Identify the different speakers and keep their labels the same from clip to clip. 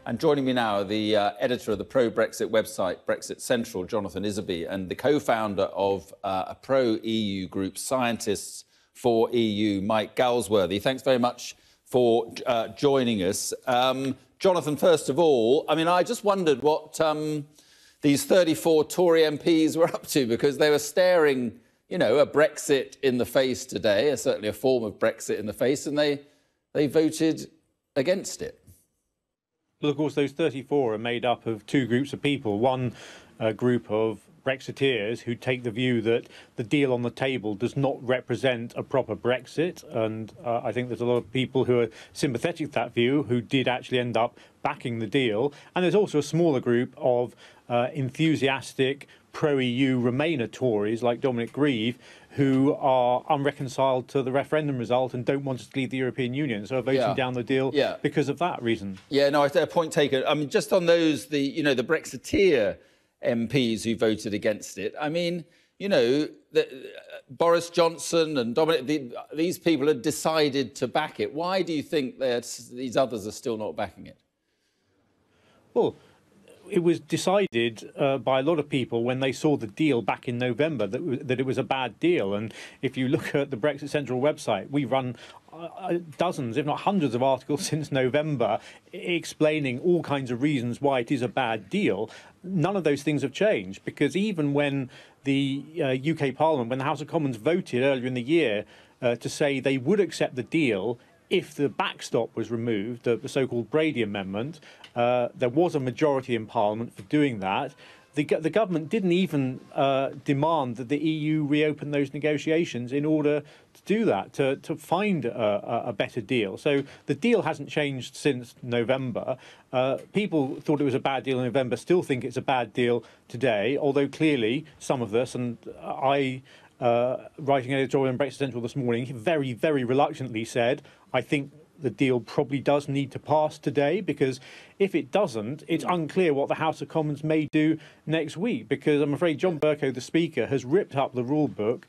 Speaker 1: And joining me now, the editor of the pro-Brexit website, Brexit Central, Jonathan Isaby, and the co-founder of a pro-EU group, Scientists for EU, Mike Galsworthy. Thanks very much for joining us. Jonathan, first of all, I mean, I just wondered what these 34 Tory MPs were up to, because they were staring, you know, a Brexit in the face today, certainly a form of Brexit in the face, and they voted against it.
Speaker 2: Well, of course, those 34 are made up of two groups of people. One group of Brexiteers who take the view that the deal on the table does not represent a proper Brexit. And I think there's a lot of people who are sympathetic to that view who did actually end up backing the deal. And there's also a smaller group of enthusiastic pro-EU Remainer Tories like Dominic Grieve, who are unreconciled to the referendum result and don't want us to leave the European Union, so are voting down the deal because of that reason. Yeah, no, a point taken. I mean, just on those, the Brexiteer MPs who voted against it, I mean, you know, Boris Johnson and Dominic, these people had decided to back it. Why do you think that these others are still not backing it? Well, it was decided by a lot of people when they saw the deal back in November that it was a bad deal. And if you look at the Brexit Central website, we run dozens, if not hundreds of articles since November explaining all kinds of reasons why it is a bad deal. None of those things have changed, because even when the UK Parliament, when the House of Commons voted earlier in the year to say they would accept the deal if the backstop was removed, the so-called Brady Amendment, there was a majority in Parliament for doing that. The government didn't even demand that the EU reopen those negotiations in order to do that, to find a better deal. So the deal hasn't changed since November. People thought it was a bad deal in November, still think it's a bad deal today, although clearly some of us, and I, writing an editorial in Brexit Central this morning, very, very reluctantly said, I think the deal probably does need to pass today, because if it doesn't, it's unclear what the House of Commons may do next week, because I'm afraid John Bercow, the Speaker, has ripped up the rule book.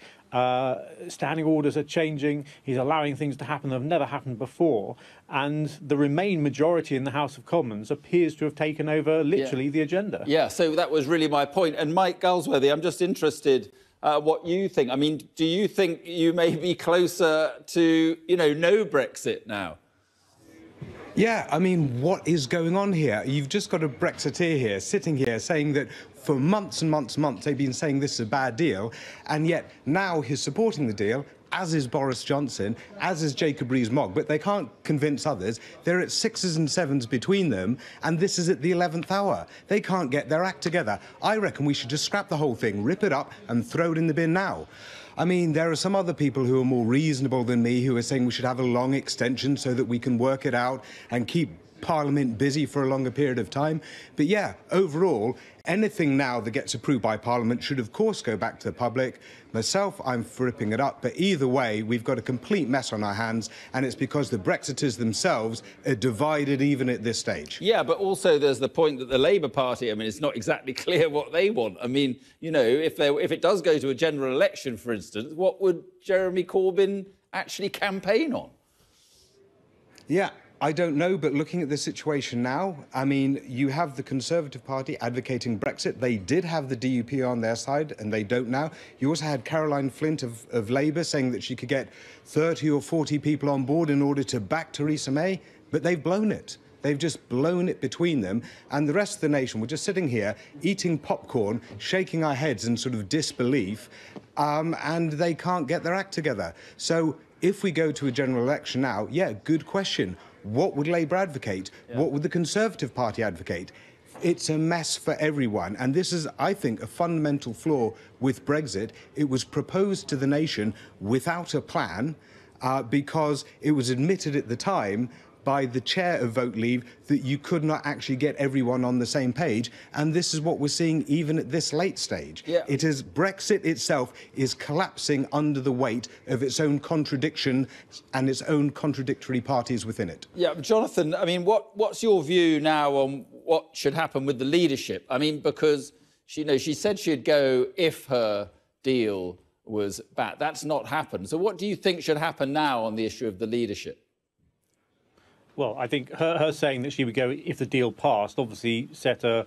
Speaker 2: Standing orders are changing. He's allowing things to happen that have never happened before. And the Remain majority in the House of Commons appears to have taken over literally the agenda. Yeah, so that was really my point. And Mike Galsworthy, I'm just interested what you think. I mean, do you think you may be closer to, you know, no Brexit now?
Speaker 3: Yeah, I mean, what is going on here? You've just got a Brexiteer here, sitting here, saying that for months and months and months they've been saying this is a bad deal, and yet now he's supporting the deal, as is Boris Johnson, as is Jacob Rees-Mogg, but they can't convince others. They're at 6s and 7s between them, and this is at the 11th hour. They can't get their act together. I reckon we should just scrap the whole thing, rip it up and throw it in the bin now. I mean, there are some other people who are more reasonable than me who are saying we should have a long extension so that we can work it out and keep Parliament busy for a longer period of time. But yeah, overall, anything now that gets approved by Parliament should, of course, go back to the public. Myself, I'm for ripping it up. But either way, we've got a complete mess on our hands, and it's because the Brexiters themselves are divided even at this stage. Yeah, but also there's the point that the Labour Party, I mean, it's not exactly clear what they want. I mean, you know, if it does go to a general election, for instance, what would Jeremy Corbyn actually campaign on? Yeah. I don't know, but looking at the situation now, I mean, you have the Conservative Party advocating Brexit. They did have the DUP on their side, and they don't now. You also had Caroline Flint of Labour saying that she could get 30 or 40 people on board in order to back Theresa May, but they've blown it. They've just blown it between them, and the rest of the nation, we're just sitting here eating popcorn, shaking our heads in sort of disbelief, and they can't get their act together. So if we go to a general election now, yeah, good question. What would Labour advocate? What would the Conservative Party advocate? It's a mess for everyone. And this is, I think, a fundamental flaw with Brexit. It was proposed to the nation without a plan because it was admitted at the time by the chair of Vote Leave that you could not actually get everyone on the same page. And this is what we're seeing even at this late stage. Yeah. It is Brexit itself is collapsing under the weight of its own contradiction and its own contradictory parties within it. Yeah, Jonathan, I mean, what's your view now on what should happen with the leadership? I mean, because she said she'd go if her deal was bad. That's not happened. So what do you think should happen now on the issue of the leadership?
Speaker 2: Well, I think her saying that she would go if the deal passed obviously set a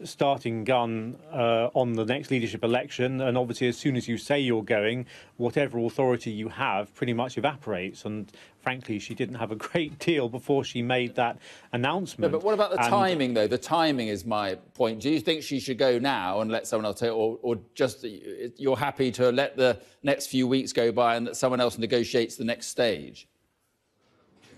Speaker 2: starting gun on the next leadership election. And obviously, as soon as you say you're going, whatever authority you have pretty much evaporates. And frankly, she didn't have a great deal before she made that announcement.
Speaker 1: No, but what about the timing, though? The timing is my point. Do you think she should go now and let someone else take it, or just you're happy to let the next few weeks go by and that someone else negotiates the next stage?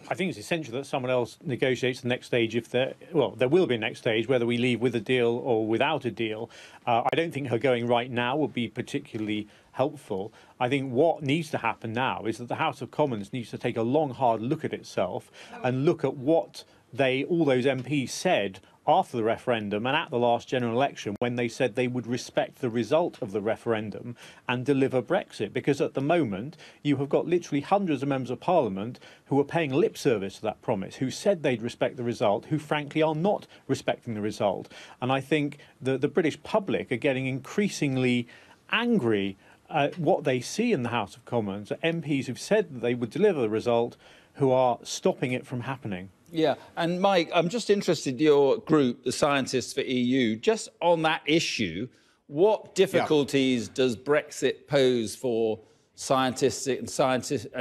Speaker 2: I think it's essential that someone else negotiates the next stage if there will be a next stage, whether we leave with a deal or without a deal. I don't think her going right now would be particularly helpful. I think what needs to happen now is that the House of Commons needs to take a long, hard look at itself and look at what all those MPs said after the referendum and at the last general election, when they said they would respect the result of the referendum and deliver Brexit. Because at the moment, you have got literally hundreds of members of Parliament who are paying lip service to that promise, who said they'd respect the result, who frankly are not respecting the result. And I think the British public are getting increasingly angry at what they see in the House of Commons, MPs who've said that they would deliver the result, who are stopping it from happening.
Speaker 1: Yeah, and Mike, I'm just interested, your group, the Scientists for EU, just on that issue, what difficulties does Brexit pose for scientists and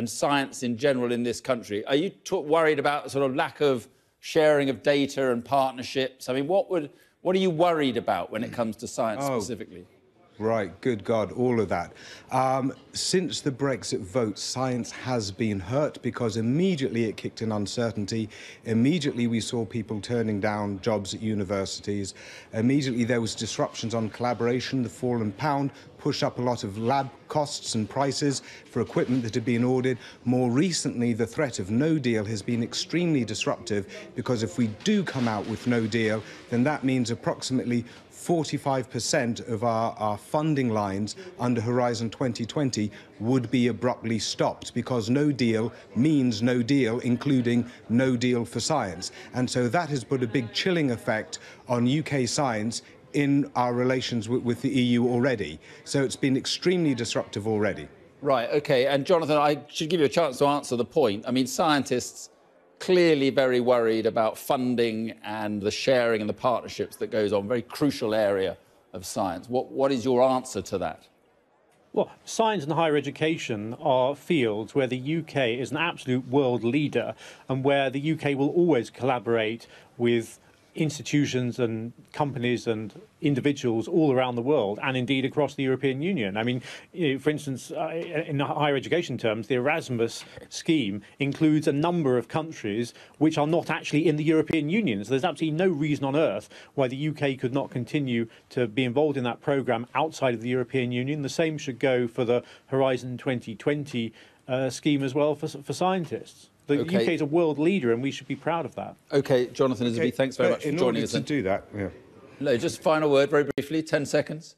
Speaker 1: science in general in this country? Are you worried about sort of lack of sharing of data and partnerships? I mean, what are you worried about when it comes to science specifically?
Speaker 3: Right, good God, all of that. Since the Brexit vote, science has been hurt because immediately it kicked in uncertainty. Immediately we saw people turning down jobs at universities. Immediately there was disruptions on collaboration. The fallen pound pushed up a lot of lab costs and prices for equipment that had been ordered. More recently, the threat of no deal has been extremely disruptive because if we do come out with no deal, then that means approximately 45% of our funding lines under Horizon 2020 would be abruptly stopped because no deal means no deal, including no deal for science. And so that has put a big chilling effect on UK science in our relations with the EU already. So it's been extremely disruptive already.
Speaker 1: Right, OK. And Jonathan, I should give you a chance to answer the point. I mean, scientists clearly very worried about funding and the sharing and the partnerships that goes on, very crucial area of science. What is your answer to that?
Speaker 2: Well, science and higher education are fields where the UK is an absolute world leader and where the UK will always collaborate with institutions and companies and individuals all around the world and indeed across the European Union. I mean, for instance, in higher education terms, the Erasmus scheme includes a number of countries which are not actually in the European Union. So there's absolutely no reason on earth why the UK could not continue to be involved in that programme outside of the European Union. The same should go for the Horizon 2020 scheme as well for scientists. The UK is a world leader, and we should be proud of that. OK, Jonathan Isaby, thanks very much for joining us.
Speaker 3: In order to do that,
Speaker 1: No, just final word, very briefly, 10 seconds.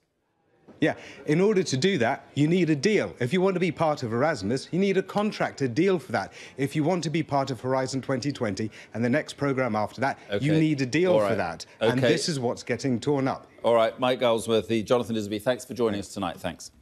Speaker 3: Yeah, in order to do that, you need a deal. If you want to be part of Erasmus, you need a contract, a deal for that. If you want to be part of Horizon 2020 and the next programme after that, you need a deal for that. And this is what's getting torn up.
Speaker 1: All right, Mike Galsworthy, Jonathan Isaby, thanks for joining us tonight. Thanks.